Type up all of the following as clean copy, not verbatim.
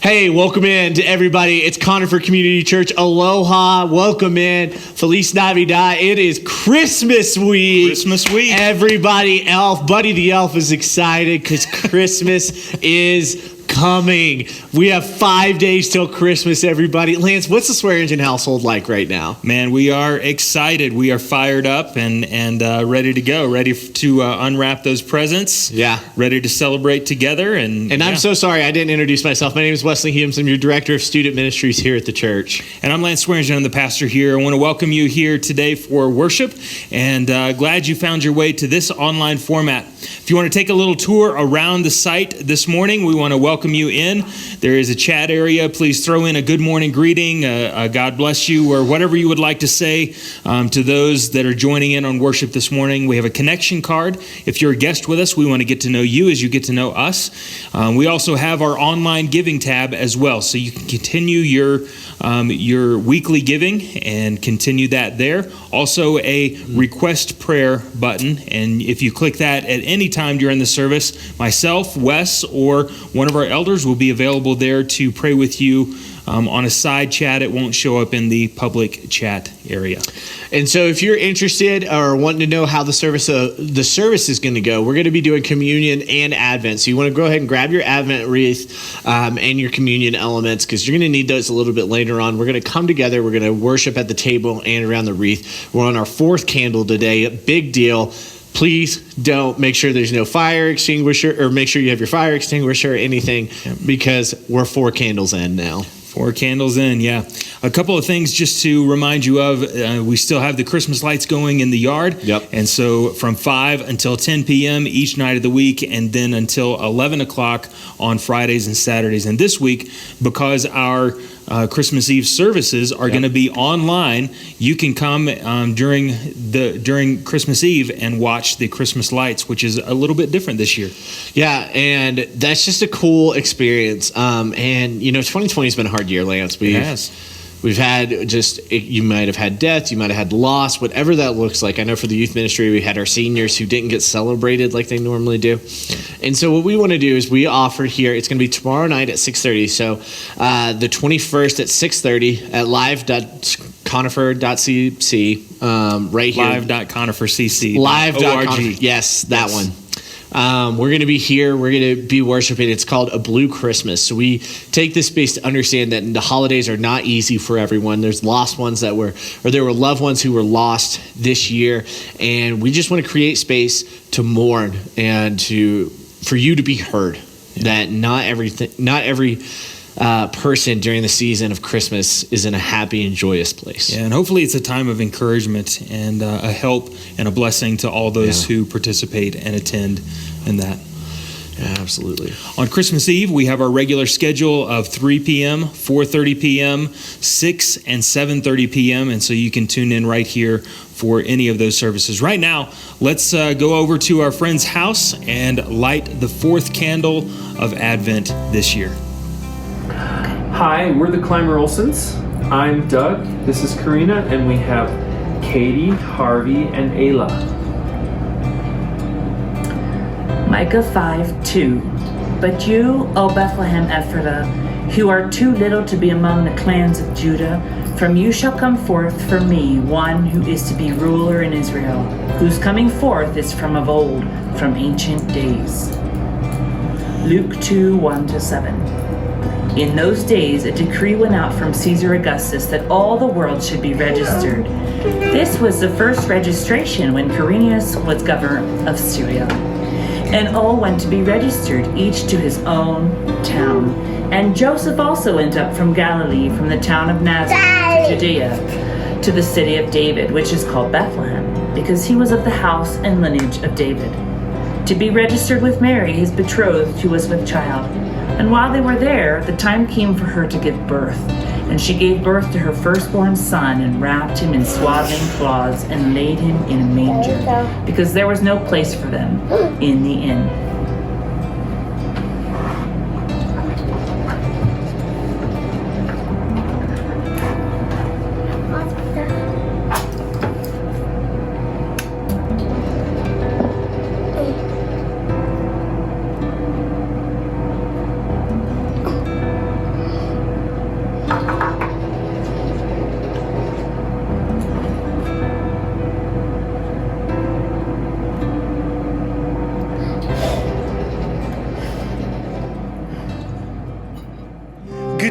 Hey, welcome in to everybody. It's Conifer Community Church. Aloha. Welcome in. Feliz Navidad. It is Christmas week. Christmas week. Everybody, Buddy the Elf is excited because Christmas is coming. We have 5 days till Christmas, everybody. Lance, what's the Swearingen household like right now? Man, we are excited. We are fired up and ready to go. Ready to unwrap those presents. Yeah. Ready to celebrate together. And I'm so sorry I didn't introduce myself. My name is Wesley Humes. I'm your Director of Student Ministries here at the church. And I'm Lance Swearingen. I'm the pastor here. I want to welcome you here today for worship. And glad you found your way to this online format. If you want to take a little tour around the site this morning, we want to welcome you in. There is a chat area. Please throw in a good morning greeting, a God bless you, or whatever you would like to say to those that are joining in on worship this morning. We have a connection card. If you're a guest with us, we want to get to know you as you get to know us. We also have our online giving tab as well, so you can continue your weekly giving and continue that there. Also, a request prayer button, and if you click that at any time during the service, myself, Wes, or one of our elders will be available there to pray with you on a side chat. It won't show up in the public chat area. And so if you're interested or wanting to know how the service is going to go, we're going to be doing communion and Advent. So you want to go ahead and grab your Advent wreath and your communion elements, because you're going to need those a little bit later on. We're going to come together. We're going to worship at the table and around the wreath. We're on our fourth candle today. Big deal. Please don't make sure there's no fire extinguisher, or make sure you have your fire extinguisher or anything, because we're 4 candles in now. 4 candles in, yeah. A couple of things just to remind you of. We still have the Christmas lights going in the yard. Yep. And so from 5 until 10 p.m. each night of the week, and then until 11 o'clock on Fridays and Saturdays. And this week, because our Christmas Eve services are going to be online, you can come during Christmas Eve and watch the Christmas lights, which is a little bit different this year. Yeah, and that's just a cool experience. And 2020 has been a hard year, Lance. We've had you might have had death, you might have had loss, whatever that looks like. I know for the youth ministry, we had our seniors who didn't get celebrated like they normally do. And so what we want to do is we offer here, it's going to be tomorrow night at 6:30. So the 21st at 6:30 at live.conifer.cc, right here. Live.conifercc. Live.org. Yes, that one. We're going to be here. We're going to be worshiping. It's called A Blue Christmas. So we take this space to understand that the holidays are not easy for everyone. There's lost ones there were loved ones who were lost this year. And we just want to create space to mourn and for you to be heard. Yeah. That not every person during the season of Christmas is in a happy and joyous place. Yeah, and hopefully it's a time of encouragement and a help and a blessing to all those who participate and attend in that. Yeah, absolutely. On Christmas Eve, we have our regular schedule of 3 p.m., 4:30 p.m., 6 and 7:30 p.m., and so you can tune in right here for any of those services. Right now, let's go over to our friend's house and light the 4th candle of Advent this year. Hi, we're the Clymer Olsons. I'm Doug, this is Karina, and we have Katie, Harvey, and Ayla. Micah 5:2. But you, O Bethlehem Ephrathah, who are too little to be among the clans of Judah, from you shall come forth for me one who is to be ruler in Israel, whose coming forth is from of old, from ancient days. Luke 2:1-7. In those days, a decree went out from Caesar Augustus that all the world should be registered. This was the first registration when Quirinius was governor of Syria. And all went to be registered, each to his own town. And Joseph also went up from Galilee, from the town of Nazareth to Judea, to the city of David, which is called Bethlehem, because he was of the house and lineage of David, to be registered with Mary, his betrothed, who was with child. And while they were there, the time came for her to give birth. And she gave birth to her firstborn son, and wrapped him in swaddling cloths, and laid him in a manger, because there was no place for them in the inn.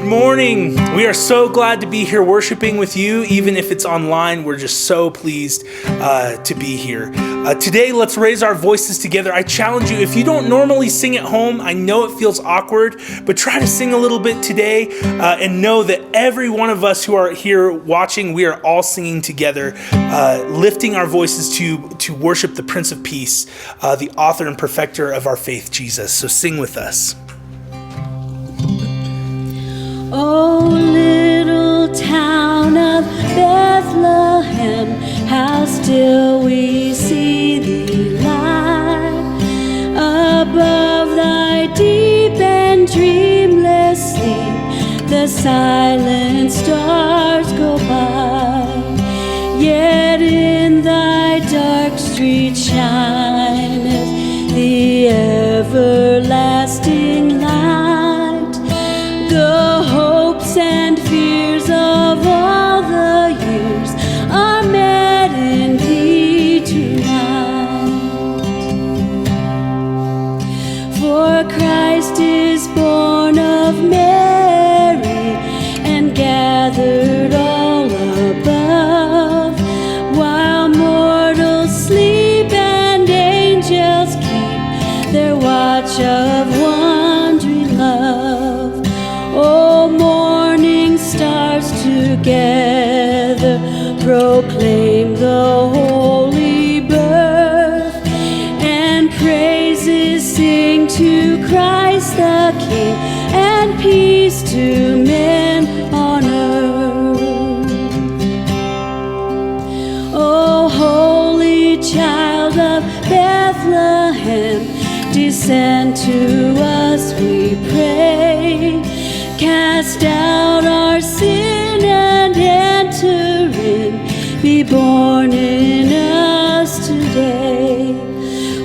Good morning. We are so glad to be here worshiping with you, even if it's online. We're just so pleased to be here. Today, let's raise our voices together. I challenge you, if you don't normally sing at home, I know it feels awkward, but try to sing a little bit today and know that every one of us who are here watching, we are all singing together, lifting our voices to worship the Prince of Peace, the author and perfecter of our faith, Jesus. So sing with us. Oh, little town of Bethlehem, how still we see thee lie. Above thy deep and dreamless sleep, the silent stars go by. Yet in thy dark street shineth the everlasting light. The hopes and fears of all the years are met in thee tonight. For Christ is born of Mary and gathered all above, while mortals sleep and angels keep their watch of wondering love. Oh, morning stars together proclaim the holy birth, and praises sing to Christ the King, and peace to men on earth. Oh, holy child of Bethlehem, descend to us, we pray. Cast out our sin and enter in. Be born in us today.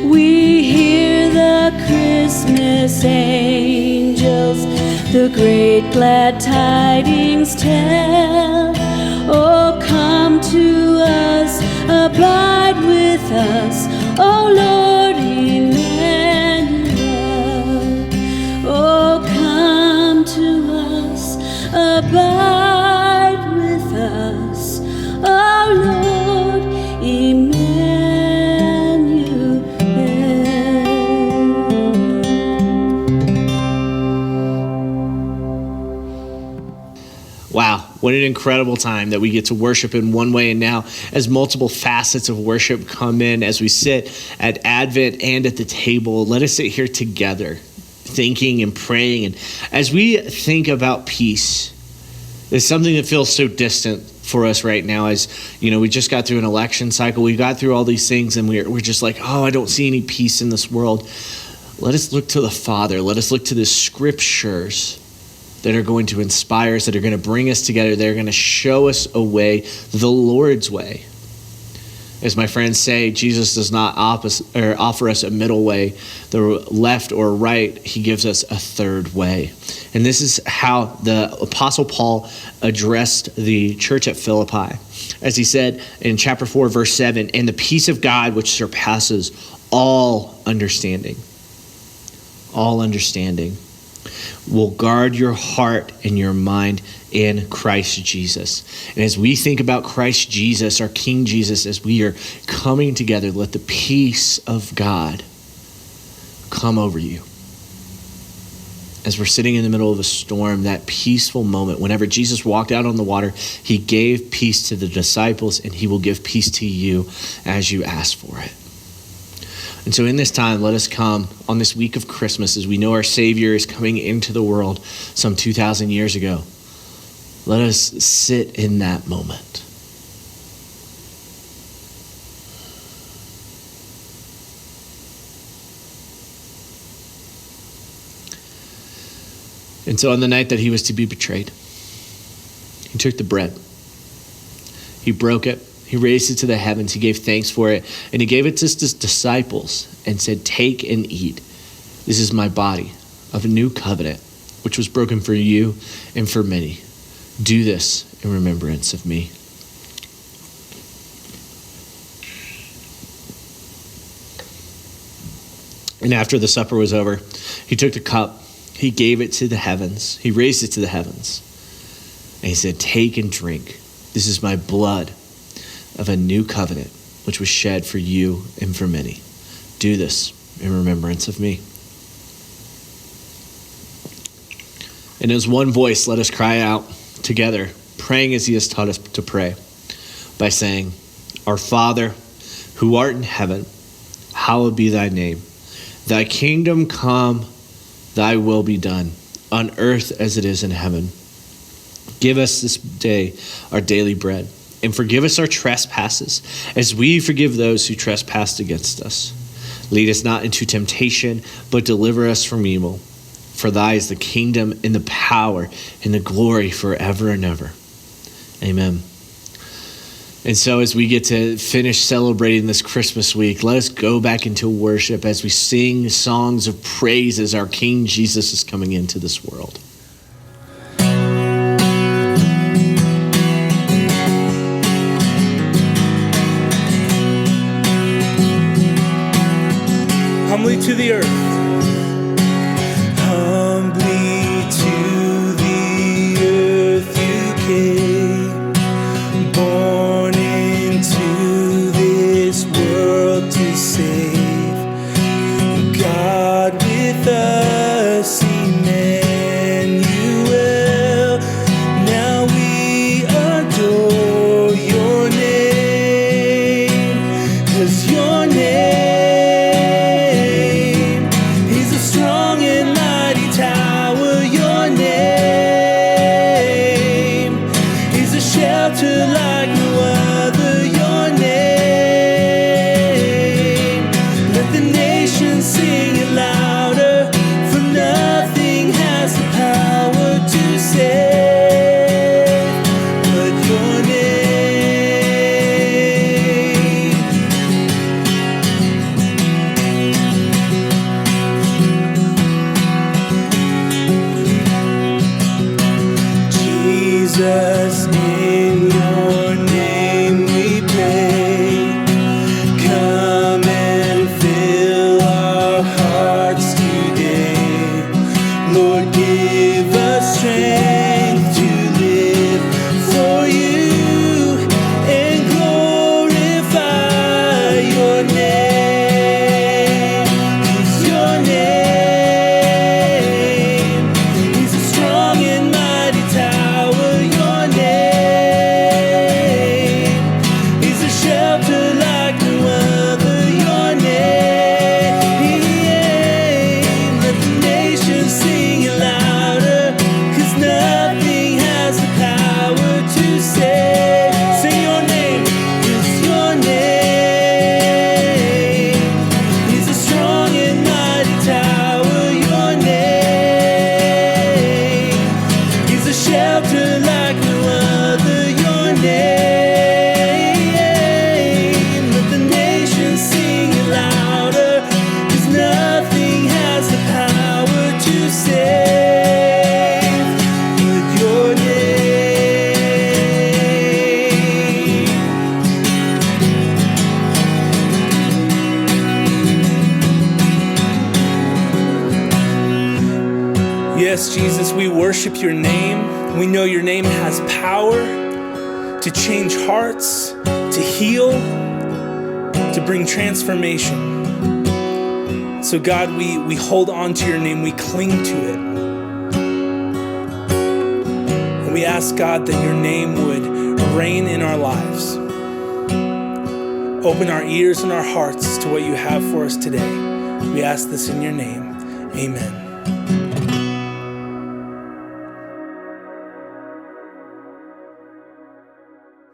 We hear the Christmas angels the great glad tidings tell. Oh, come to us, abide with us, O Lord Emmanuel. Oh, come to us, abide with us, O Lord Emmanuel. Wow, what an incredible time that we get to worship in one way. And now, as multiple facets of worship come in, as we sit at Advent and at the table, let us sit here together, thinking and praying. And as we think about peace, it's something that feels so distant for us right now. As you know, we just got through an election cycle. We got through all these things, and we're just like, oh, I don't see any peace in this world. Let us look to the Father. Let us look to the scriptures that are going to inspire us, that are going to bring us together. They're going to show us a way, the Lord's way. As my friends say, Jesus does not offer us a middle way, the left or right. He gives us a third way. And this is how the Apostle Paul addressed the church at Philippi. As he said in chapter 4, verse 7, "And the peace of God, which surpasses all understanding, will guard your heart and your mind in Christ Jesus." And as we think about Christ Jesus, our King Jesus, as we are coming together, let the peace of God come over you. As we're sitting in the middle of a storm, that peaceful moment, whenever Jesus walked out on the water, he gave peace to the disciples, and he will give peace to you as you ask for it. And so in this time, let us come on this week of Christmas, as we know our Savior is coming into the world some 2,000 years ago. Let us sit in that moment. And so on the night that he was to be betrayed, he took the bread. He broke it. He raised it to the heavens. He gave thanks for it. And he gave it to his disciples and said, "Take and eat. This is my body of a new covenant, which was broken for you and for many. Do this in remembrance of me." And after the supper was over, he took the cup He gave it to the heavens. He raised it to the heavens. And he said, take and drink. This is my blood of a new covenant, which was shed for you and for many. Do this in remembrance of me. And as one voice, let us cry out together, praying as he has taught us to pray, by saying, Our Father, who art in heaven, hallowed be thy name. Thy kingdom come, thy will be done, on earth as it is in heaven. Give us this day our daily bread, and forgive us our trespasses, as we forgive those who trespass against us. Lead us not into temptation, but deliver us from evil. For thy is the kingdom and the power and the glory forever and ever. Amen. And so as we get to finish celebrating this Christmas week, let us go back into worship as we sing songs of praise as our King Jesus is coming into this world. Humbly to the earth. Humbly to the earth you came, born into this world to save. God with us, Emmanuel. Now we adore your name, 'cause your name Jesus, in your name we pray. Come and fill our hearts today. Lord, give us strength to live for you and glorify your name. 'Cause your name is a strong and mighty tower. Yes, Jesus, we worship your name. We know your name has power to change hearts, to heal, to bring transformation. So God, we hold on to your name. We cling to it. And we ask, God, that your name would reign in our lives. Open our ears and our hearts to what you have for us today. We ask this in your name. Amen.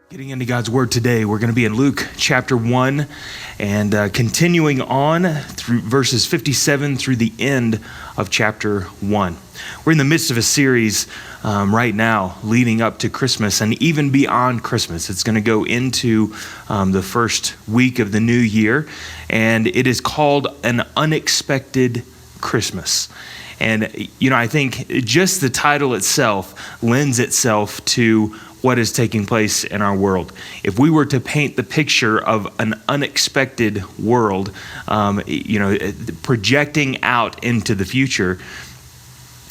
Getting into God's Word today, we're going to be in Luke chapter 1 and continuing on through verses 57 through the end of chapter 1. We're in the midst of a series right now leading up to Christmas and even beyond Christmas. It's going to go into the first week of the new year, and it is called An Unexpected Christmas. And, you know, I think just the title itself lends itself to what is taking place in our world. If we were to paint the picture of an unexpected world, projecting out into the future,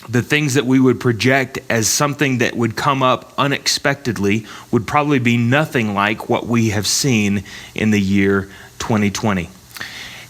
the things that we would project as something that would come up unexpectedly would probably be nothing like what we have seen in the year 2020.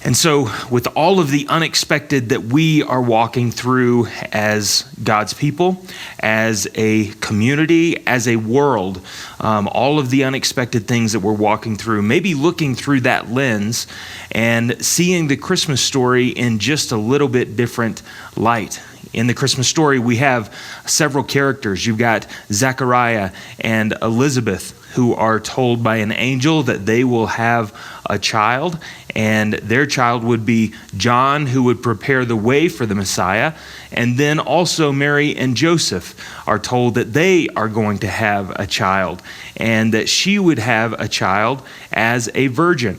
And so with all of the unexpected that we are walking through as God's people, as a community, as a world, all of the unexpected things that we're walking through, maybe looking through that lens and seeing the Christmas story in just a little bit different light. In the Christmas story, we have several characters. You've got Zechariah and Elizabeth, who are told by an angel that they will have a child, and their child would be John, who would prepare the way for the Messiah. And then also Mary and Joseph are told that they are going to have a child, and that she would have a child as a virgin.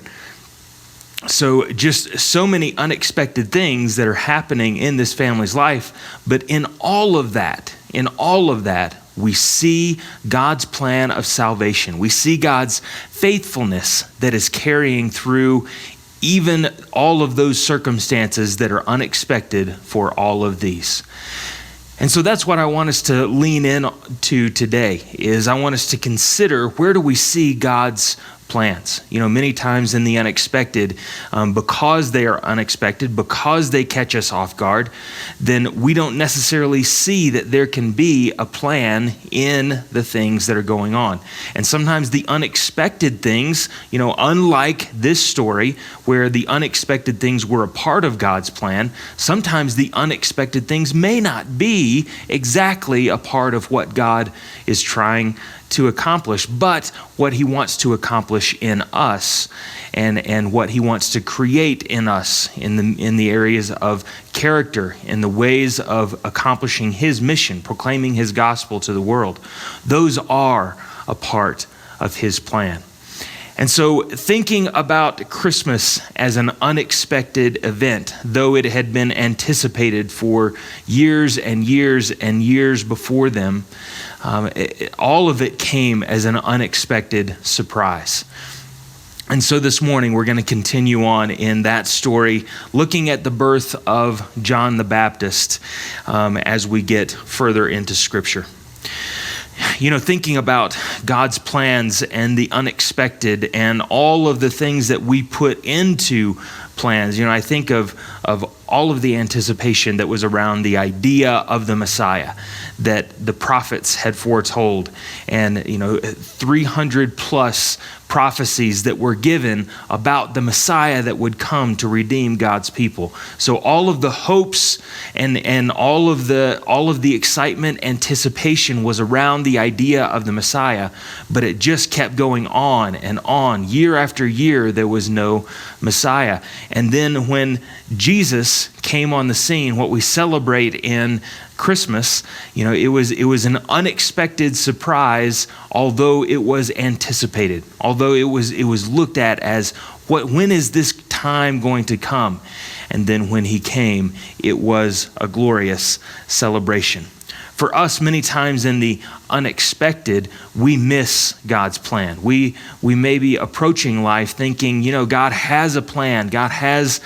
So just so many unexpected things that are happening in this family's life. But in all of that, we see God's plan of salvation. We see God's faithfulness that is carrying through even all of those circumstances that are unexpected for all of these. And so that's what I want us to lean in to today, is I want us to consider, where do we see God's plans? You know, many times in the unexpected, because they are unexpected, because they catch us off guard, then we don't necessarily see that there can be a plan in the things that are going on. And sometimes the unexpected things, you know, unlike this story where the unexpected things were a part of God's plan, sometimes the unexpected things may not be exactly a part of what God is trying to accomplish, but what he wants to accomplish in us, and what he wants to create in us in the areas of character, in the ways of accomplishing his mission, proclaiming his gospel to the world. Those are a part of his plan. And so thinking about Christmas as an unexpected event, though it had been anticipated for years and years and years before them, all of it came as an unexpected surprise. And so this morning we're going to continue on in that story, looking at the birth of John the Baptist as we get further into Scripture. You know, thinking about God's plans and the unexpected and all of the things that we put into plans, you know, I think of all of the anticipation that was around the idea of the Messiah that the prophets had foretold, and, you know, 300 plus prophecies that were given about the Messiah that would come to redeem God's people. So all of the hopes and all of the excitement, anticipation was around the idea of the Messiah, but it just kept going on and on. Year after year, there was no Messiah. And then when Jesus came on the scene, what we celebrate in Christmas, you know, it was an unexpected surprise, although it was anticipated, although it was looked at as, when is this time going to come? And then when he came, it was a glorious celebration. For us, many times in the unexpected, we miss God's plan. We may be approaching life thinking, you know, God has a plan. God has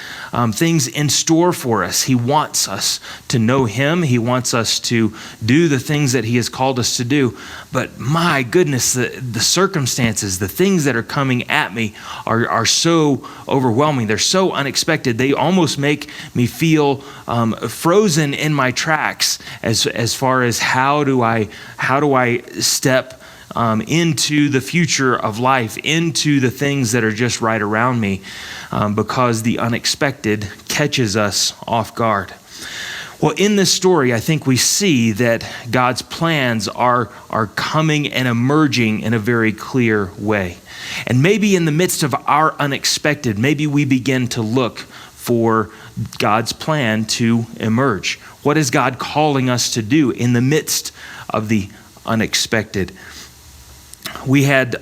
things in store for us. He wants us to know him. He wants us to do the things that he has called us to do. But my goodness, the circumstances, the things that are coming at me are so overwhelming. They're so unexpected. They almost make me feel frozen in my tracks as far as how do I step into the future of life, into the things that are just right around me, because the unexpected catches us off guard. Well, in this story, I think we see that God's plans are coming and emerging in a very clear way. And maybe in the midst of our unexpected, maybe we begin to look for God's plan to emerge. What is God calling us to do in the midst of the unexpected? We had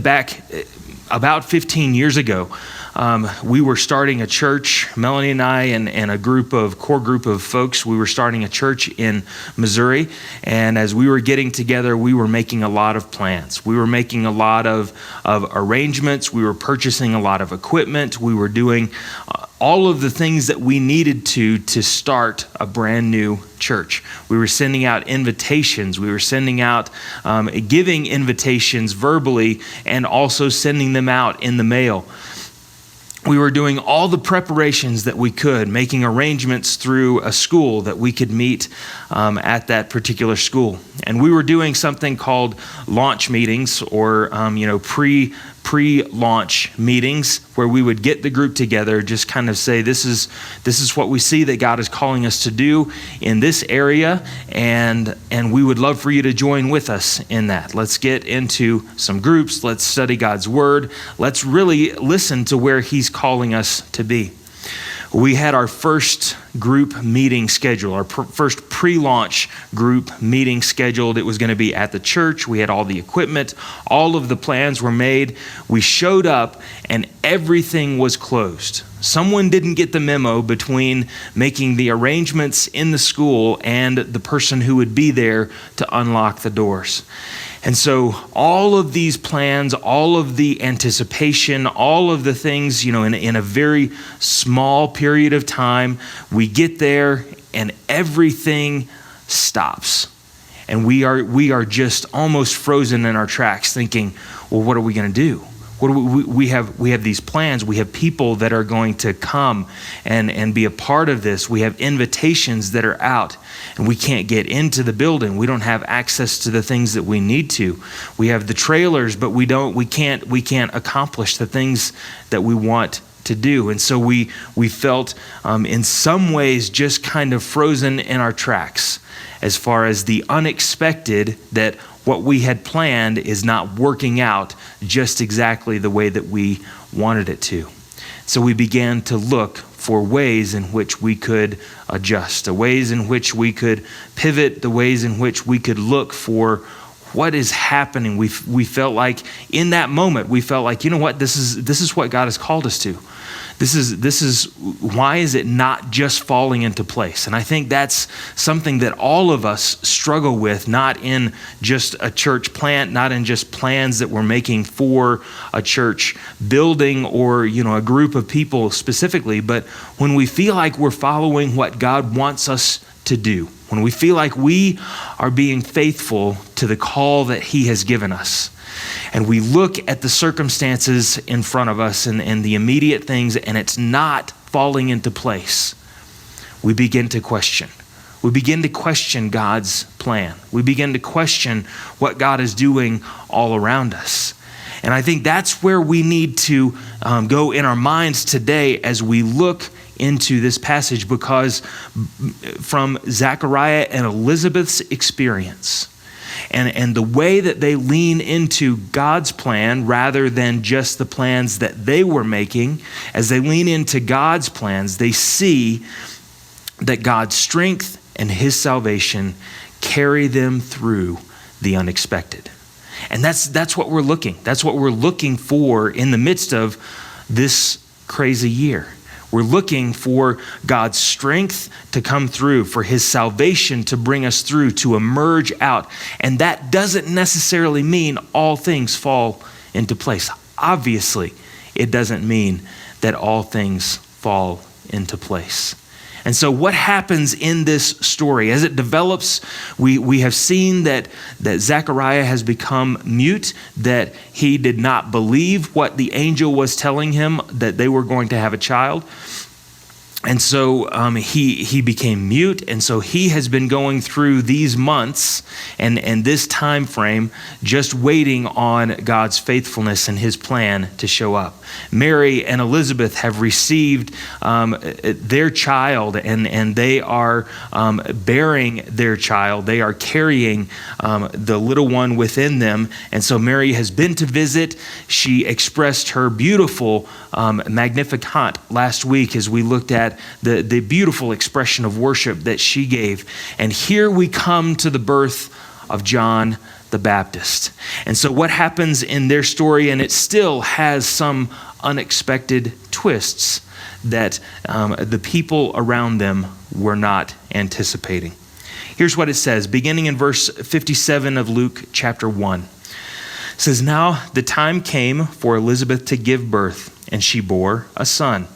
back about 15 years ago, we were starting a church. Melanie and I and a core group of folks, we were starting a church in Missouri. And as we were getting together, we were making a lot of plans. We were making a lot of arrangements. We were purchasing a lot of equipment. We were doing all of the things that we needed to start a brand new church. We were sending out invitations. We were sending out, giving invitations verbally and also sending them out in the mail. We were doing all the preparations that we could, making arrangements through a school that we could meet at that particular school. And we were doing something called launch meetings or pre-launch meetings where we would get the group together, just kind of say, this is what we see that God is calling us to do in this area, and we would love for you to join with us in that. Let's get into some groups. Let's study God's word. Let's really listen to where he's calling us to be. We had our first group meeting scheduled, our first pre-launch group meeting scheduled. It was going to be at the church. We had all the equipment. All of the plans were made. We showed up and everything was closed. Someone didn't get the memo between making the arrangements in the school and the person who would be there to unlock the doors. And so all of these plans, all of the anticipation, all of the things, in a very small period of time, we get there and everything stops. And we are just almost frozen in our tracks thinking, well, what are we going to do? We have these plans. We have people that are going to come and be a part of this. We have invitations that are out, and we can't get into the building. We don't have access to the things that we need to. We have the trailers, but we can't accomplish the things that we want to do. And so we felt in some ways just kind of frozen in our tracks as far as the unexpected, that what we had planned is not working out just exactly the way that we wanted it to. So we began to look for ways in which we could adjust, the ways in which we could pivot, the ways in which we could look for what is happening. We felt like in that moment, we felt like, you know what, this is what God has called us to. This is why is it not just falling into place? And I think that's something that all of us struggle with, not in just a church plant, not in just plans that we're making for a church building or, a group of people specifically, but when we feel like we're following what God wants us to do, when we feel like we are being faithful to the call that he has given us. And we look at the circumstances in front of us and the immediate things, and it's not falling into place. We begin to question. We begin to question God's plan. We begin to question what God is doing all around us. And I think that's where we need to go in our minds today as we look into this passage, because from Zechariah and Elizabeth's experience, and the way that they lean into God's plan rather than just the plans that they were making, as they lean into God's plans, they see that God's strength and his salvation carry them through the unexpected. And that's what we're looking. That's what we're looking for in the midst of this crazy year. We're looking for God's strength to come through, for his salvation to bring us through, to emerge out. And that doesn't necessarily mean all things fall into place. Obviously, it doesn't mean that all things fall into place. And so what happens in this story? As it develops, we have seen that Zechariah has become mute, that he did not believe what the angel was telling him, that they were going to have a child. And so he became mute, and so he has been going through these months and this time frame just waiting on God's faithfulness and his plan to show up. Mary and Elizabeth have received their child, and they are bearing their child. They are carrying the little one within them. And so Mary has been to visit. She expressed her beautiful Magnificat last week as we looked at the beautiful expression of worship that she gave. And here we come to the birth of John the Baptist. And so what happens in their story, and it still has some unexpected twists that the people around them were not anticipating. Here's what it says, beginning in verse 57 of Luke chapter 1. It says, "Now the time came for Elizabeth to give birth, and she bore a son.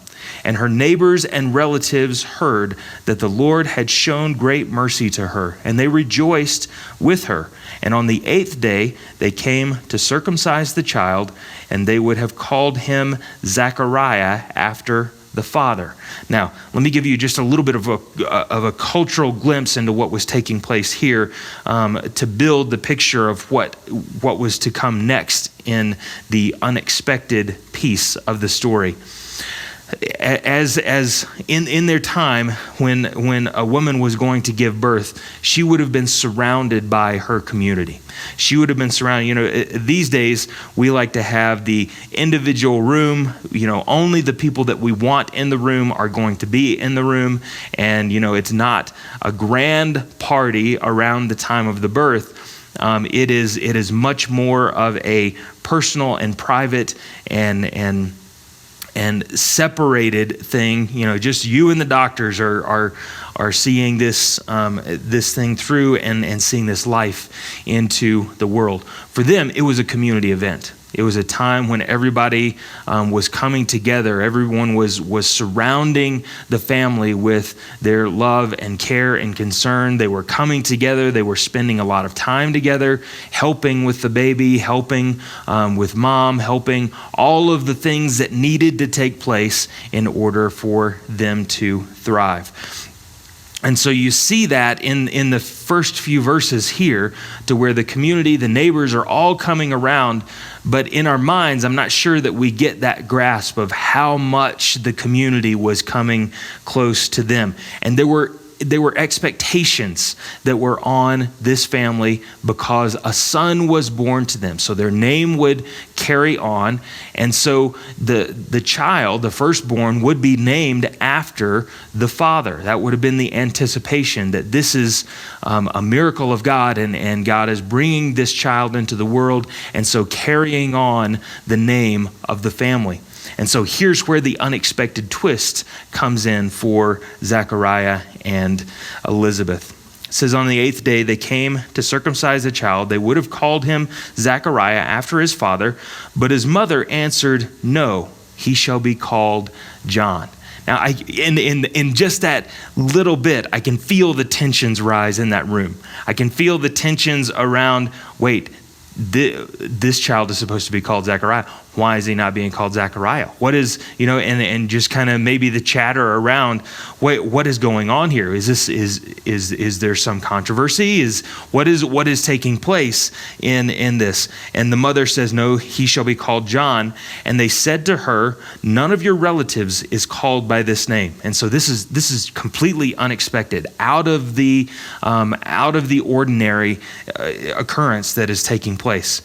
And her neighbors and relatives heard that the Lord had shown great mercy to her, and they rejoiced with her. And on the 8th day they came to circumcise the child, and they would have called him Zechariah after the father." Now, let me give you just a little bit of a cultural glimpse into what was taking place here to build the picture of what was to come next in the unexpected piece of the story. As in their time, when a woman was going to give birth, she would have been surrounded by her community. She would have been surrounded. These days we like to have the individual room. Only the people that we want in the room are going to be in the room, and it's not a grand party around the time of the birth. It is much more of a personal and private and separated thing. Just you and the doctors are seeing this thing through and seeing this life into the world. For them, it was a community event. It was a time when everybody was coming together. Everyone was surrounding the family with their love and care and concern. They were coming together. They were spending a lot of time together, helping with the baby, helping with mom, helping all of the things that needed to take place in order for them to thrive. And so you see that in the first few verses here, to where the community, the neighbors are all coming around. But in our minds, I'm not sure that we get that grasp of how much the community was coming close to them. And there were expectations that were on this family because a son was born to them. So their name would carry on. And so the child, the firstborn, would be named after the father. That would have been the anticipation that this is a miracle of God, and God is bringing this child into the world, and so carrying on the name of the family. And so here's where the unexpected twist comes in for Zechariah and Elizabeth. It says, on the 8th day they came to circumcise the child. They would have called him Zechariah after his father, but his mother answered, "No, he shall be called John." Now, in just that little bit, I can feel the tensions rise in that room. I can feel the tensions around, wait, this child is supposed to be called Zechariah. Why is he not being called Zechariah? What is, and just kind of maybe the chatter around, wait, what is going on here? Is there some controversy? What is taking place in this? And the mother says, "No, he shall be called John." And they said to her, "None of your relatives is called by this name." And so this is completely unexpected, out of the ordinary occurrence that is taking place.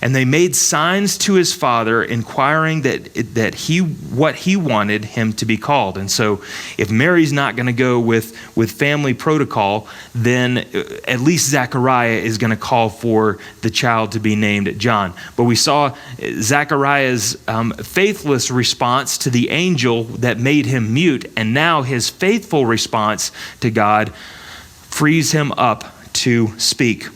And they made signs to his father, inquiring that what he wanted him to be called. And so if Mary's not going to go with family protocol, then at least Zechariah is going to call for the child to be named John. But we saw Zechariah's faithless response to the angel that made him mute, and now his faithful response to God frees him up to speak.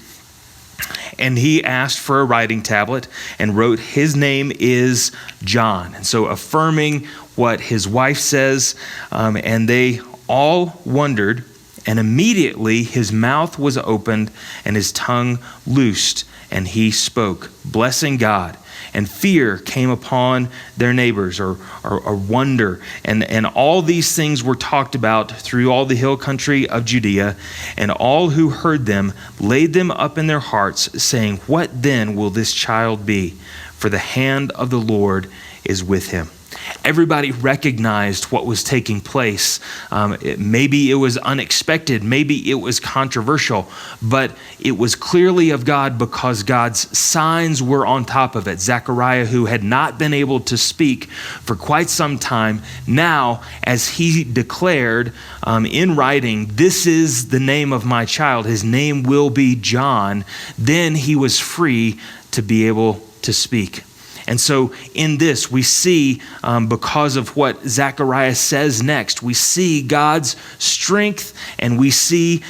And he asked for a writing tablet and wrote, "His name is John." And so affirming what his wife says, and they all wondered, and immediately his mouth was opened and his tongue loosed, and he spoke, blessing God. And fear came upon their neighbors, or wonder. And all these things were talked about through all the hill country of Judea. And all who heard them laid them up in their hearts, saying, "What then will this child be? For the hand of the Lord is with him." Everybody recognized what was taking place. Maybe it was unexpected, maybe it was controversial, but it was clearly of God because God's signs were on top of it. Zechariah, who had not been able to speak for quite some time, now, as he declared in writing, "This is the name of my child, his name will be John," then he was free to be able to speak. And so in this, we see, because of what Zechariah says next, we see God's strength and we see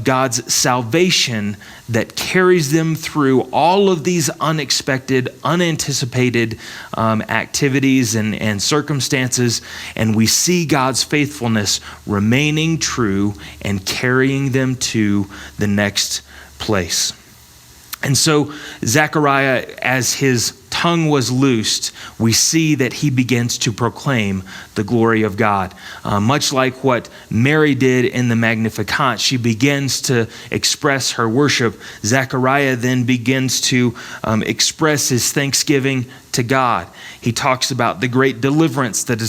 God's salvation that carries them through all of these unexpected, unanticipated activities and circumstances. And we see God's faithfulness remaining true and carrying them to the next place. And so Zechariah, as his tongue was loosed, we see that he begins to proclaim the glory of God. Much like what Mary did in the Magnificat, she begins to express her worship. Zechariah then begins to express his thanksgiving to God. He talks about the great deliverance that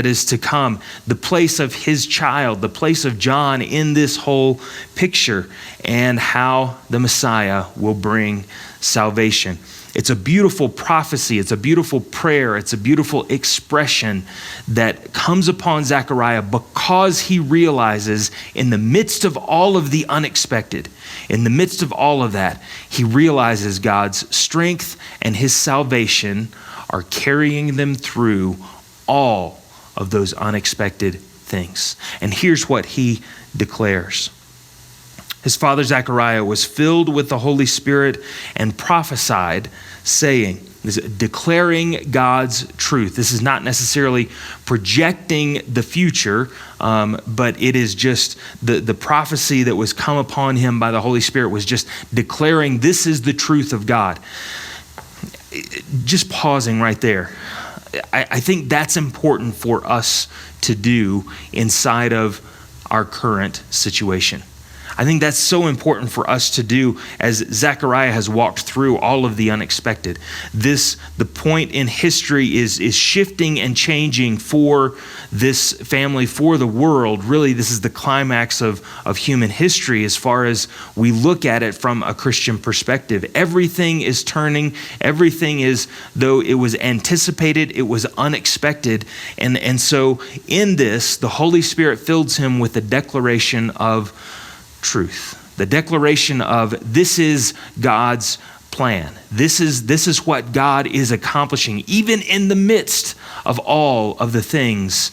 is to come, the place of his child, the place of John in this whole picture, and how the Messiah will bring salvation. It's a beautiful prophecy. It's a beautiful prayer. It's a beautiful expression that comes upon Zechariah because he realizes in the midst of all of the unexpected, in the midst of all of that, he realizes God's strength and his salvation are carrying them through all of those unexpected things. And here's what he declares. His father Zechariah was filled with the Holy Spirit and prophesied, saying, declaring God's truth. This is not necessarily projecting the future, but it is just the prophecy that was come upon him by the Holy Spirit was just declaring this is the truth of God. Just pausing right there. I think that's important for us to do inside of our current situation. I think that's so important for us to do as Zechariah has walked through all of the unexpected. The point in history is shifting and changing for this family, for the world. Really, this is the climax of human history as far as we look at it from a Christian perspective. Everything is turning. Everything is, though it was anticipated, it was unexpected. And so in this, the Holy Spirit fills him with the declaration of truth, the declaration of this is God's plan. This is what God is accomplishing, even in the midst of all of the things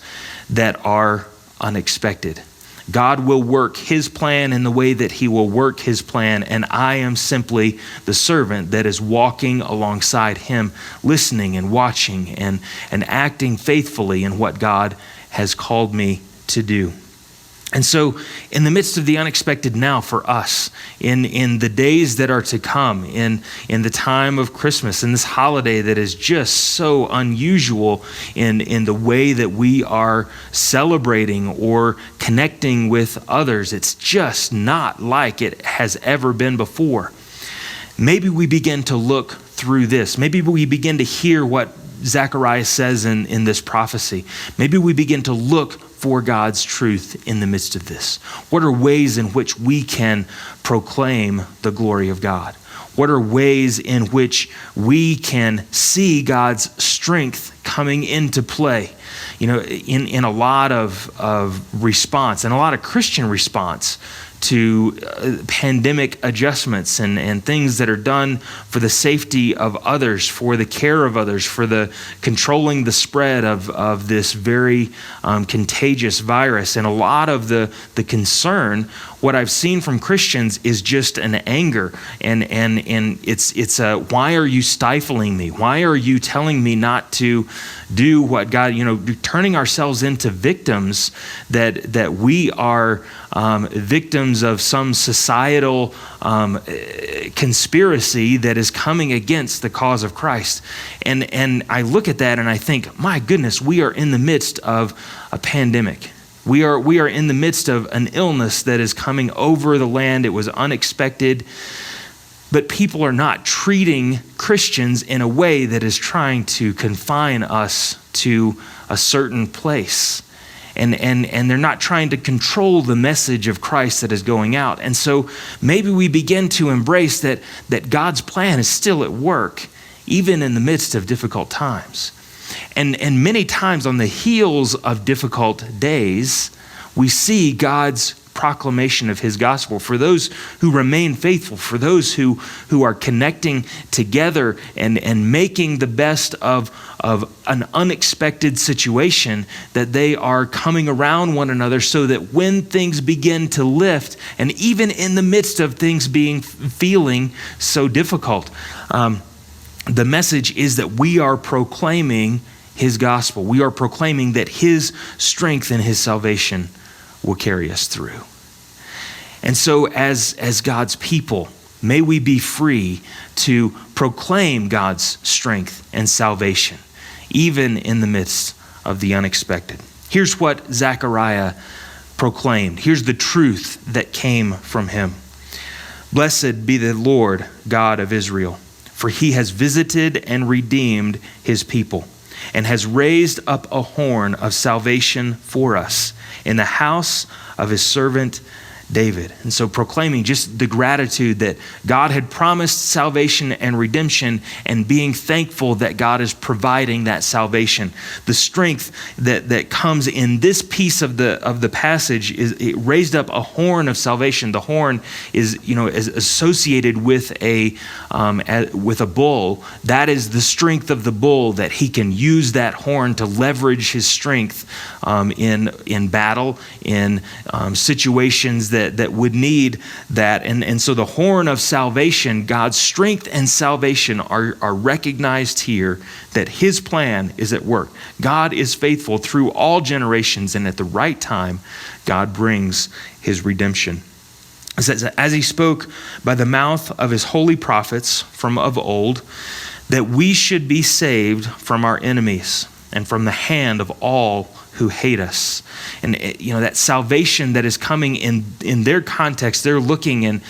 that are unexpected. God will work his plan in the way that he will work his plan, and I am simply the servant that is walking alongside him, listening and watching and acting faithfully in what God has called me to do. And so in the midst of the unexpected now for us, in the days that are to come, in the time of Christmas, in this holiday that is just so unusual in the way that we are celebrating or connecting with others, it's just not like it has ever been before. Maybe we begin to look through this. Maybe we begin to hear what Zechariah says in this prophecy. Maybe we begin to look for God's truth in the midst of this. What are ways in which we can proclaim the glory of God? What are ways in which we can see God's strength coming into play? You know, in a lot of response, and a lot of Christian response to pandemic adjustments and things that are done for the safety of others, for the care of others, for the controlling the spread of this very contagious virus. And a lot of the concern, what I've seen from Christians is just an anger and it's a, why are you stifling me? Why are you telling me not to do what God, turning ourselves into victims that we are victims of some societal conspiracy that is coming against the cause of Christ. And I look at that and I think, my goodness, we are in the midst of a pandemic. We are in the midst of an illness that is coming over the land. It was unexpected. But people are not treating Christians in a way that is trying to confine us to a certain place. And they're not trying to control the message of Christ that is going out. And so maybe we begin to embrace that God's plan is still at work, even in the midst of difficult times. And many times on the heels of difficult days, we see God's proclamation of his gospel for those who remain faithful, for those who are connecting together and making the best of an unexpected situation, that they are coming around one another so that when things begin to lift, and even in the midst of things feeling so difficult, the message is that we are proclaiming his gospel. We are proclaiming that his strength and his salvation will carry us through. And so as God's people, may we be free to proclaim God's strength and salvation, even in the midst of the unexpected. Here's what Zechariah proclaimed. Here's the truth that came from him. Blessed be the Lord God of Israel, for he has visited and redeemed his people, and has raised up a horn of salvation for us in the house of his servant David. And so proclaiming just the gratitude that God had promised salvation and redemption, and being thankful that God is providing that salvation. The strength that comes in this piece of the passage is it raised up a horn of salvation. The horn is associated with a bull. That is the strength of the bull, that he can use that horn to leverage his strength in battle, in situations that would need that. And so the horn of salvation, God's strength and salvation are recognized here, that his plan is at work. God is faithful through all generations, and at the right time, God brings his redemption. It says, as he spoke by the mouth of his holy prophets from of old, that we should be saved from our enemies and from the hand of all who hate us. And that salvation that is coming in their context, they're looking in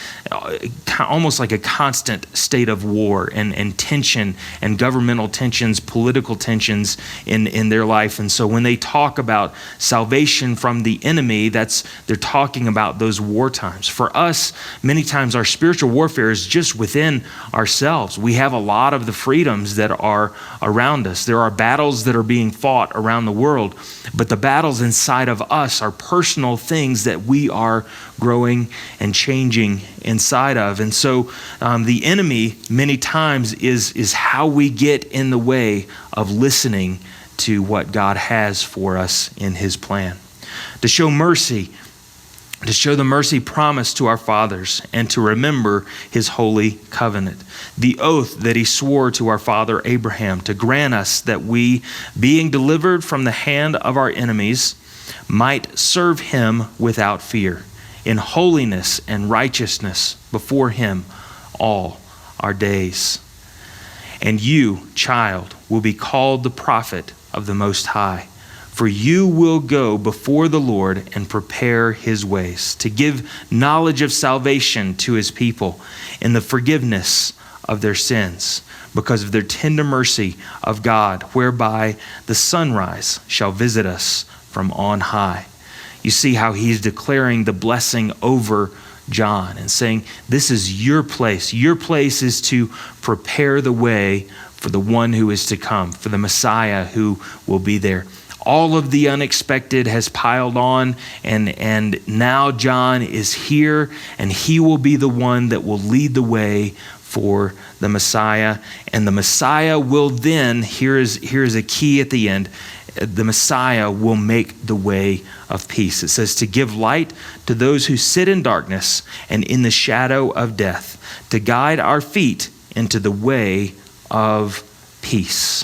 almost like a constant state of war and tension, and governmental tensions, political tensions in their life. And so when they talk about salvation from the enemy, they're talking about those war times. For us, many times our spiritual warfare is just within ourselves. We have a lot of the freedoms that are around us. There are battles that are being fought around the world, but the battles inside of us are personal things that we are growing and changing inside of. And so the enemy many times is how we get in the way of listening to what God has for us in his plan. To show mercy, to show the mercy promised to our fathers, and to remember his holy covenant, the oath that he swore to our father Abraham, to grant us that we, being delivered from the hand of our enemies, might serve him without fear, in holiness and righteousness before him all our days. And you, child, will be called the prophet of the Most High, for you will go before the Lord and prepare his ways, to give knowledge of salvation to his people in the forgiveness of their sins, because of their tender mercy of God, whereby the sunrise shall visit us from on high. You see how he's declaring the blessing over John and saying, this is your place. Your place is to prepare the way for the one who is to come, for the Messiah who will be there. All of the unexpected has piled on, and now John is here, and he will be the one that will lead the way for the Messiah. And the Messiah will then, here is a key at the end, the Messiah will make the way of peace. It says, to give light to those who sit in darkness and in the shadow of death, to guide our feet into the way of peace.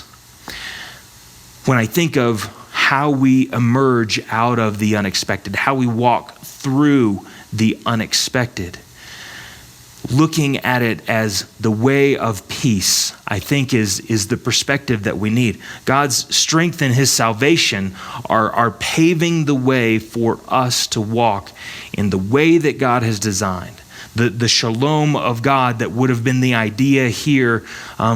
When I think of how we emerge out of the unexpected, how we walk through the unexpected, looking at it as the way of peace, I think is the perspective that we need. God's strength and his salvation are paving the way for us to walk in the way that God has designed, The shalom of God that would have been the idea here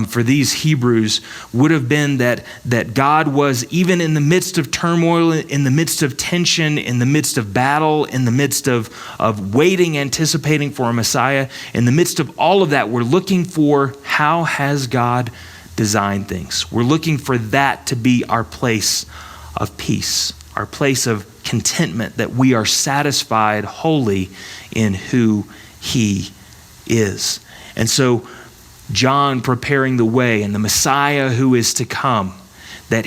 for these Hebrews would have been that God was, even in the midst of turmoil, in the midst of tension, in the midst of battle, in the midst of waiting, anticipating for a Messiah, in the midst of all of that, we're looking for how has God designed things. We're looking for that to be our place of peace, our place of contentment, that we are satisfied wholly in who He is. And so John preparing the way, and the Messiah who is to come, that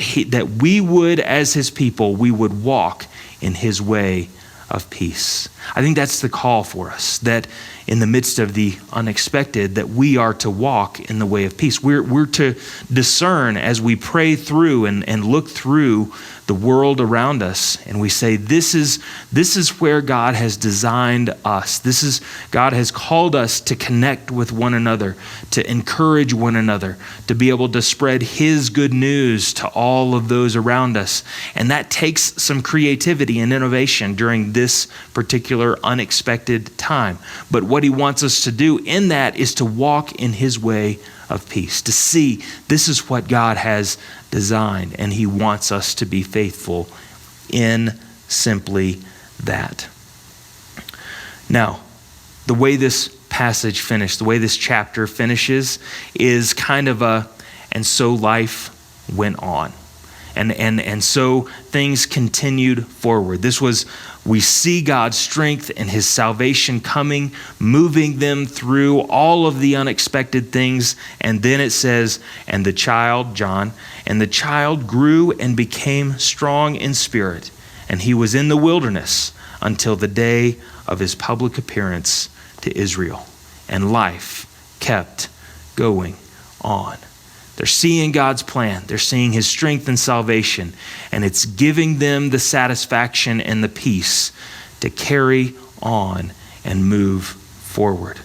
we would, as His people, we would walk in His way of peace. I think that's the call for us, that in the midst of the unexpected, that we are to walk in the way of peace. We're to discern as we pray through and look through the world around us, and we say, this is where God has designed us. God has called us to connect with one another, to encourage one another, to be able to spread His good news to all of those around us. And that takes some creativity and innovation during this particular unexpected time. But what He wants us to do in that is to walk in His way of peace, to see this is what God has designed, and He wants us to be faithful in simply that. Now, the way this passage finished, the way this chapter finishes, is kind of and so life went on. And so things continued forward. We see God's strength and His salvation coming, moving them through all of the unexpected things. And then it says, and the child, John, and the child grew and became strong in spirit. And he was in the wilderness until the day of his public appearance to Israel. And life kept going on. They're seeing God's plan. They're seeing His strength and salvation. And it's giving them the satisfaction and the peace to carry on and move forward.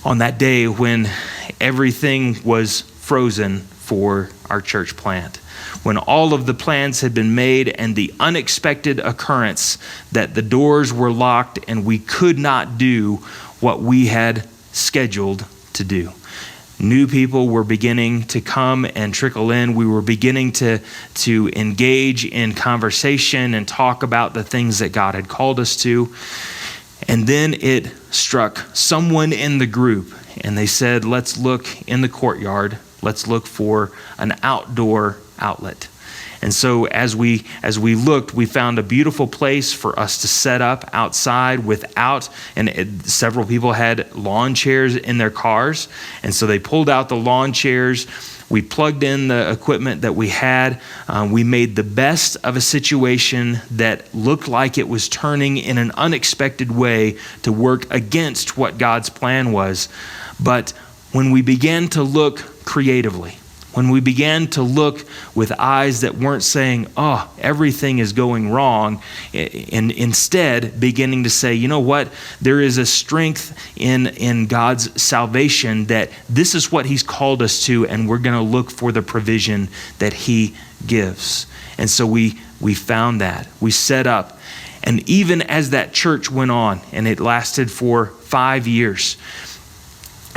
On that day when everything was frozen for our church plant, when all of the plans had been made and the unexpected occurrence that the doors were locked and we could not do what we had scheduled to do. New people were beginning to come and trickle in. We were beginning to engage in conversation and talk about the things that God had called us to. And then it struck someone in the group, and they said, let's look in the courtyard. Let's look for an outdoor outlet. And so as we looked, we found a beautiful place for us to set up outside several people had lawn chairs in their cars. And so they pulled out the lawn chairs. We plugged in the equipment that we had. We made the best of a situation that looked like it was turning in an unexpected way to work against what God's plan was. But when we began to look creatively, when we began to look with eyes that weren't saying, oh, everything is going wrong, and instead beginning to say, you know what, there is a strength in God's salvation that this is what He's called us to, and we're going to look for the provision that He gives. And so we found that. We set up. And even as that church went on, and it lasted for 5 years,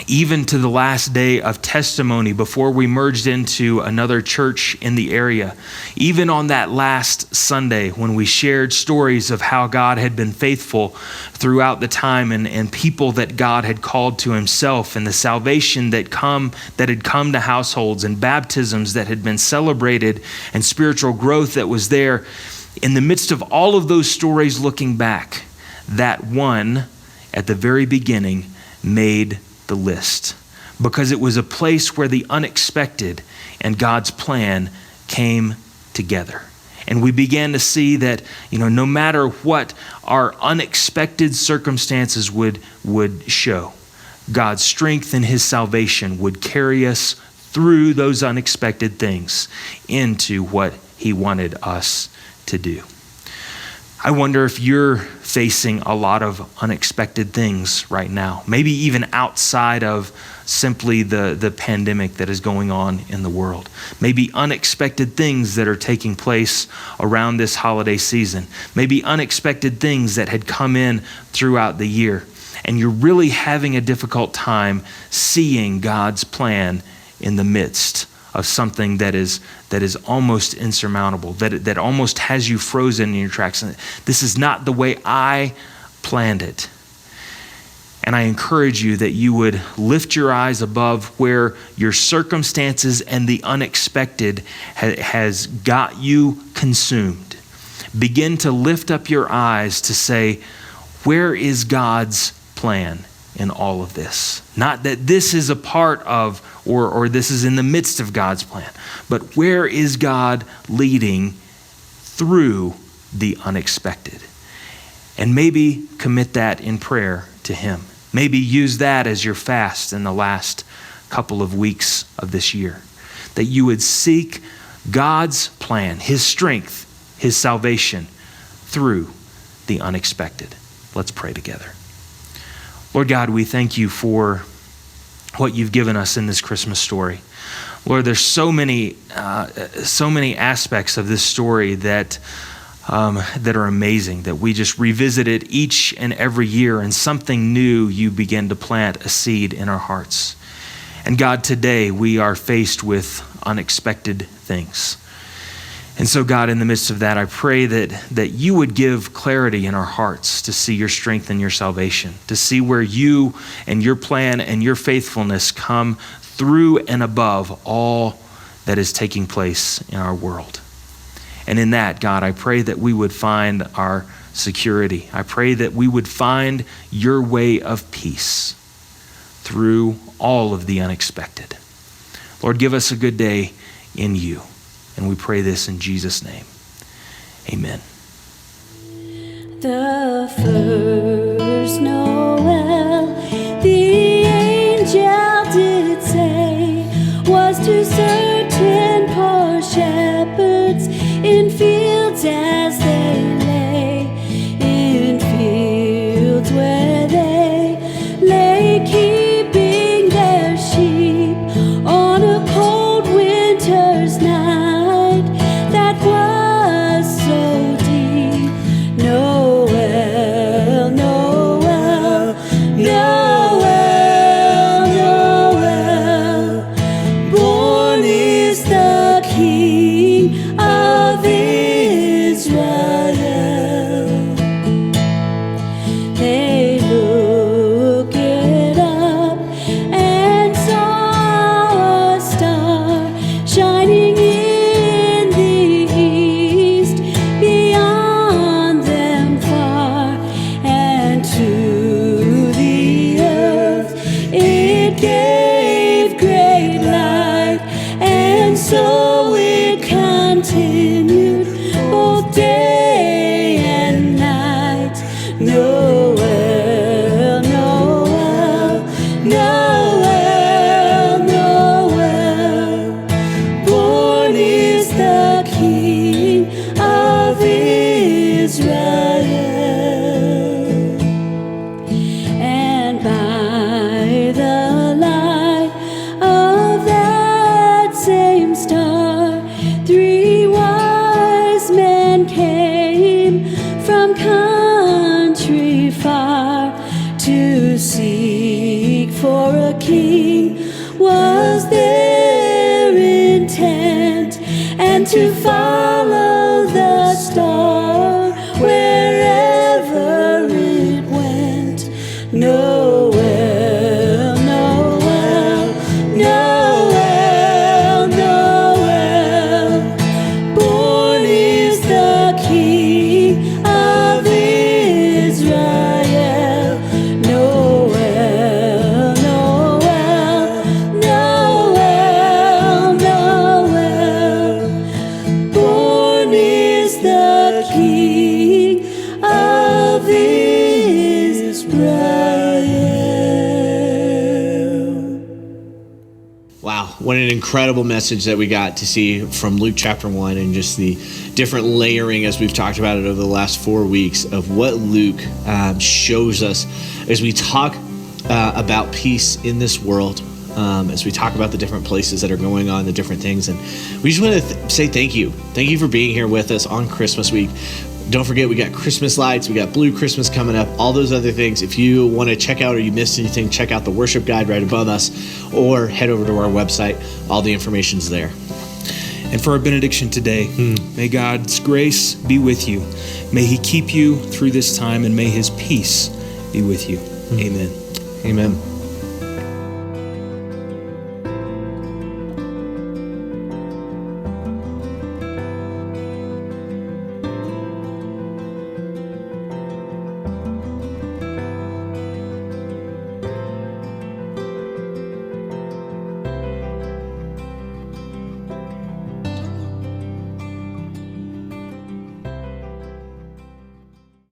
even to the last day of testimony before we merged into another church in the area, even on that last Sunday when we shared stories of how God had been faithful throughout the time and people that God had called to Himself, and the salvation that had come to households, and baptisms that had been celebrated, and spiritual growth that was there. In the midst of all of those stories looking back, that one at the very beginning made the list, because it was a place where the unexpected and God's plan came together. And we began to see that, no matter what our unexpected circumstances would show, God's strength and His salvation would carry us through those unexpected things into what He wanted us to do. I wonder if you're facing a lot of unexpected things right now, maybe even outside of simply the pandemic that is going on in the world. Maybe unexpected things that are taking place around this holiday season. Maybe unexpected things that had come in throughout the year. and you're really having a difficult time seeing God's plan in the midst of something that is almost insurmountable, that almost has you frozen in your tracks. And this is not the way I planned it. And I encourage you that you would lift your eyes above where your circumstances and the unexpected has got you consumed. Begin to lift up your eyes to say, where is God's plan in all of this? Not that this is a part of or this is in the midst of God's plan, but where is God leading through the unexpected? And maybe commit that in prayer to Him. Maybe use that as your fast in the last couple of weeks of this year. That you would seek God's plan, His strength, His salvation through the unexpected. Let's pray together. Lord God, we thank you for what you've given us in this Christmas story. Lord, there's so many aspects of this story that are amazing, that we just revisit it each and every year, and something new you begin to plant a seed in our hearts. And God, today we are faced with unexpected things. And so God, in the midst of that, I pray that you would give clarity in our hearts to see your strength and your salvation, to see where you and your plan and your faithfulness come through and above all that is taking place in our world. And in that, God, I pray that we would find our security. I pray that we would find your way of peace through all of the unexpected. Lord, give us a good day in you. And we pray this in Jesus' name. Amen. The first Noel, the angel did say, was to certain poor shepherds in fields as they lay, in fields where they lay keeping their sheep on a cold winter's night. That was so deep. Noel, Noel, Noel, Noel. Born is the King of Israel. They looked up and saw a star shining in the east, beyond them far, and to the earth it gave great light, and so it continued both day and night. Noel, Noel, Noel, Noel. Born is the King of Israel. And by the light of that same star, 3 wise men came from country far to seek for a king was their intent, and to follow the star wherever it went. Noel, Noel, Noel, Noel. Born is the King of Israel. Noel, Noel, Noel, Noel. Born is the King of Israel. Wow, what an incredible message that we got to see from Luke chapter 1, and just the different layering, as we've talked about it over the last 4 weeks, of what Luke shows us as we talk about peace in this world, as we talk about the different places that are going on, the different things. And we just want to say thank you. Thank you for being here with us on Christmas week. Don't forget, we got Christmas lights. We got Blue Christmas coming up. All those other things. If you want to check out or you missed anything, check out the worship guide right above us or head over to our website. All the information's there. And for our benediction today, may God's grace be with you. May he keep you through this time, and may his peace be with you. Amen. Amen.